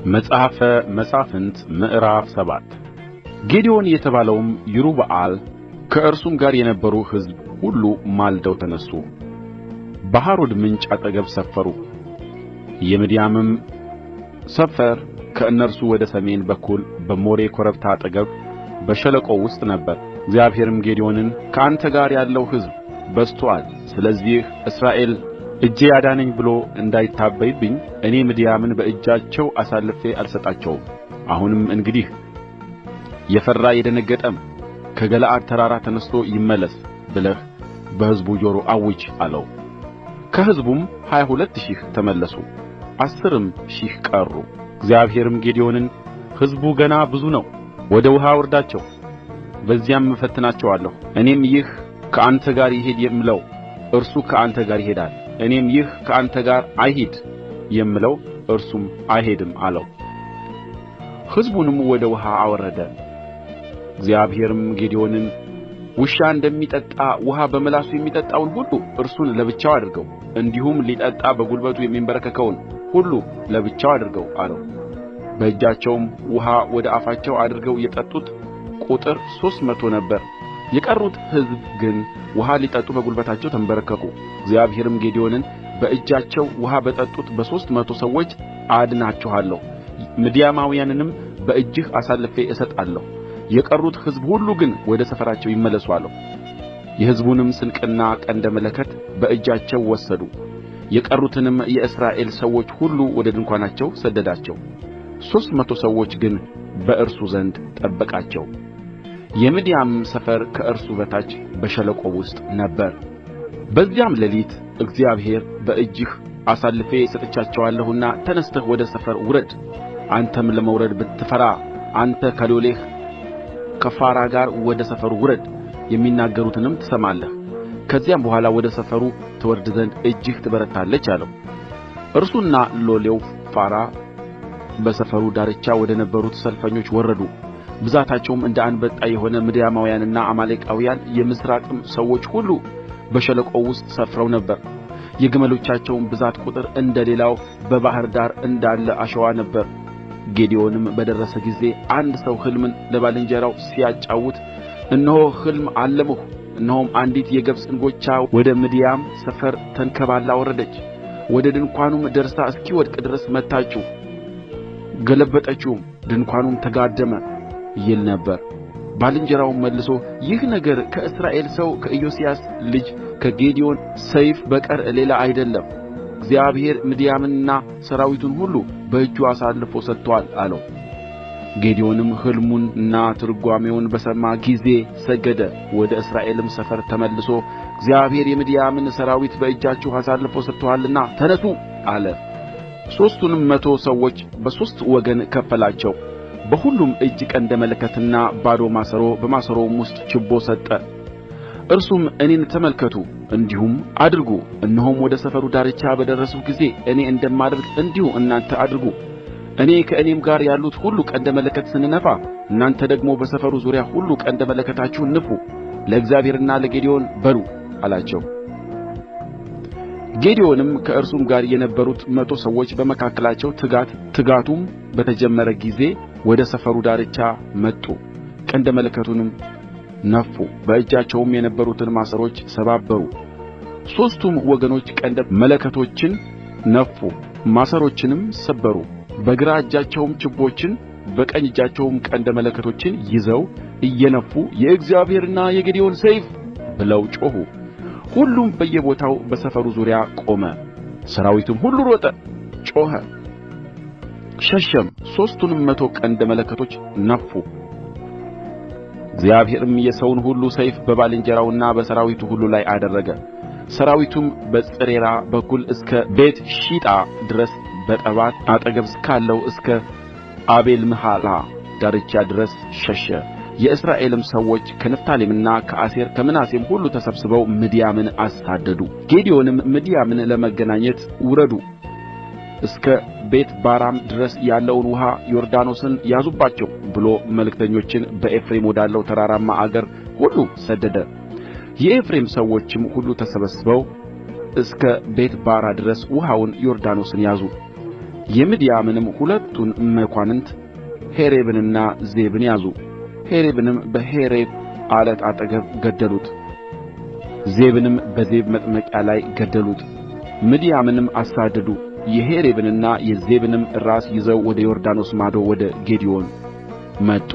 መጽሐፈ መሣፍንት ምዕራፍ 7 ጌዴዎን የተባለውም ይሩበኣል ከእርሱም ጋር የነበሩ ሕዝብ ሁሉ ማልደው ተነሡ፣ በሐሮድ ምንጭ አጠገብ ሰፈሩ። የምድያምም ሰፈር ከእነርሱ ወደ ሰሜን በኩል በሞሬ ኮረብታ አጠገብ በሸለቆው ውስጥ ነበረ። እግዚአብሔርም ጌዴዎንን ከአንተ ጋር ያለው ሕዝብ በዝቶአል፣ ስለዚህ እስራኤል እጄ አዳነኝ ብሎ እንዳይታበይብኝ እኔ ምድያምን በእጃቸው አሳልፌ አልሰጣቸውም። አሁንም እንግዲህ የፈራ የደነገጠም ከገለዓድ ተራራ ተነሥቶ ይመለስ ብለህ በሕዝቡ ጆሮ አውጅ አለው። ከሕዝቡም 22,000 ተመለሱ፣ 10,000 ቀሩ። እግዚአብሔርም ጌዴዎንን ሕዝቡ ገና ብዙ ነው፣ ወደ ውኃ አውርዳቸው፣ በዚያም እፈትናቸዋለሁ። እኔም ይህ ከአንተ ጋር ይሂድ የምለው እርሱ ከአንተ ጋር ይሄዳል፣ እኔም ይህ ከአንተ ጋር አይሂድ የምለው እርሱም አይሄድም አለው። ሕዝቡንም ወደ ውኃ አወረደ። እግዚአብሔርም ጌዴዎንን ውሻ እንደሚጠጣ ውኃ በምላሱ የሚጠጣውን ሁሉ እርሱን ለብቻው አድርገው፣ እንዲሁም ሊጠጣ በጕልበቱ የሚንበረከከውን ሁሉ ለብቻው አድርገው አለው። በእጃቸውም ውኃ ወደ አፋቸው አድርገው የጠጡት ቍጥር 300 ነበረ። የቀሩት ሕዝብ ግን ውኃ ሊጠጡ በጕልበታቸው ተንበረከኩ። እግዚአብሔርም ጌዴዎንን በእጃቸው ውኃ በጠጡት በ300 ሰዎች አድናችኋለሁ፣ ምድያማውያንንም በእጅህ አሳልፌ እሰጣለሁ። የቀሩት ሕዝብ ሁሉ ግን ወደ ሰፈራቸው ይመለሱ አለው። የሕዝቡንም ስንቅና ቀንደ መለከት በእጃቸው ወሰዱ። የቀሩትንም የእስራኤል ሰዎች ሁሉ ወደ ድንኳናቸው ሰደዳቸው። 300 ሰዎች ግን በእርሱ ዘንድ ጠበቃቸው። የምድያምም ሰፈር ከእርሱ በታች በሸለቆው ውስጥ ነበረ። በዚያም ሌሊት እግዚአብሔር በእጅህ አሳልፌ ሰጥቻቸዋለሁና ተነሥተህ ወደ ሰፈር ውረድ። አንተም ለመውረድ ብትፈራ አንተ ከሎሌህ ከፉራ ጋር ወደ ሰፈሩ ውረድ፣ የሚናገሩትንም ትሰማለህ። ከዚያም በኋላ ወደ ሰፈሩ ትወርድ ዘንድ እጅህ ትበረታለች አለው። እርሱና ሎሌው ፉራ በሰፈሩ ዳርቻ ወደ ነበሩት ሰልፈኞች ወረዱ። ብዛታቸውም እንደ አንበጣ የሆነ ምድያማውያንና አማሌቃውያን የምሥራቅም ሰዎች ሁሉ በሸለቆው ውስጥ ሰፍረው ነበር። የግመሎቻቸውም ብዛት ቍጥር እንደ ሌላው በባሕር ዳር እንዳለ አሸዋ ነበረ። ጌዴዎንም በደረሰ ጊዜ አንድ ሰው ሕልምን ለባልንጀራው ሲያጫውት፣ እነሆ ሕልም አለምሁ፣ እነሆም አንዲት የገብስ እንጎቻ ወደ ምድያም ሰፈር ተንከባልላ ወረደች፣ ወደ ድንኳኑም ደርሳ እስኪወድቅ ድረስ መታችው፣ ገለበጠችውም፣ ድንኳኑም ተጋደመ ይል ነበር። ባልንጀራውም መልሶ ይህ ነገር ከእስራኤል ሰው ከኢዮስያስ ልጅ ከጌዴዎን ሰይፍ በቀር ሌላ አይደለም፣ እግዚአብሔር ምድያምንና ሠራዊቱን ሁሉ በእጁ አሳልፎ ሰጥቶአል አለው። ጌዴዎንም ሕልሙንና ትርጓሜውን በሰማ ጊዜ ሰገደ። ወደ እስራኤልም ሰፈር ተመልሶ እግዚአብሔር የምድያምን ሠራዊት በእጃችሁ አሳልፎ ሰጥቶአልና ተነሡ አለ። 300 ሰዎች በሦስት ወገን ከፈላቸው። በሁሉም እጅ ቀንደ መለከትና ባዶ ማሰሮ፣ በማሰሮውም ውስጥ ችቦ ሰጠ። እርሱም እኔን ተመልከቱ እንዲሁም አድርጉ፣ እነሆም ወደ ሰፈሩ ዳርቻ በደረስሁ ጊዜ እኔ እንደማደርግ እንዲሁ እናንተ አድርጉ። እኔ ከእኔም ጋር ያሉት ሁሉ ቀንደ መለከት ስንነፋ እናንተ ደግሞ በሰፈሩ ዙሪያ ሁሉ ቀንደ መለከታችሁን ንፉ፣ ለእግዚአብሔርና ለጌዴዎን በሉ አላቸው። ጌዴዎንም ከእርሱም ጋር የነበሩት 100 ሰዎች በመካከላቸው ትጋቱም በተጀመረ ጊዜ ወደ ሰፈሩ ዳርቻ መጡ። ቀንደ መለከቱንም ነፉ፣ በእጃቸውም የነበሩትን ማሰሮች ሰባበሩ። 3ቱም ወገኖች ቀንደ መለከቶችን ነፉ፣ ማሰሮችንም ሰበሩ። በግራ እጃቸውም ችቦችን፣ በቀኝ እጃቸውም ቀንደ መለከቶችን ይዘው እየነፉ የእግዚአብሔርና የጌዴዎን ሰይፍ ብለው ጮኹ። ሁሉም በየቦታው በሰፈሩ ዙሪያ ቆመ። ሠራዊቱም ሁሉ ሮጠ፣ ጮኸ፣ ሸሸም። 3ቱንም 100 ቀንደ መለከቶች ነፉ። እግዚአብሔርም የሰውን ሁሉ ሰይፍ በባልንጀራውና በሠራዊቱ ሁሉ ላይ አደረገ። ሠራዊቱም በጽሬራ በኩል እስከ ቤትሺጣ ድረስ በጠባት አጠገብ እስካለው እስከ አቤልምሖላ ዳርቻ ድረስ ሸሸ። የእስራኤልም ሰዎች ከንፍታሌምና ከአሴር ከምናሴም ሁሉ ተሰብስበው ምድያምን አሳደዱ። ጌዴዎንም ምድያምን ለመገናኘት ውረዱ፣ እስከ ቤትባራም ድረስ ያለውን ውኃ ዮርዳኖስን ያዙባቸው ብሎ መልእክተኞችን በኤፍሬም ወዳለው ተራራማ አገር ሁሉ ሰደደ። የኤፍሬም ሰዎችም ሁሉ ተሰብስበው እስከ ቤትባራ ድረስ ውኃውን ዮርዳኖስን ያዙ። የምድያምንም ሁለቱን መኳንንት ሔሬብንና ዜብን ያዙ። ሔሬብንም በሔሬብ ዓለት አጠገብ ገደሉት፣ ዜብንም በዜብ መጥመቂያ ላይ ገደሉት። ምድያምንም አሳደዱ፣ የሔሬብንና የዜብንም ራስ ይዘው ወደ ዮርዳኖስ ማዶ ወደ ጌዴዎን መጡ።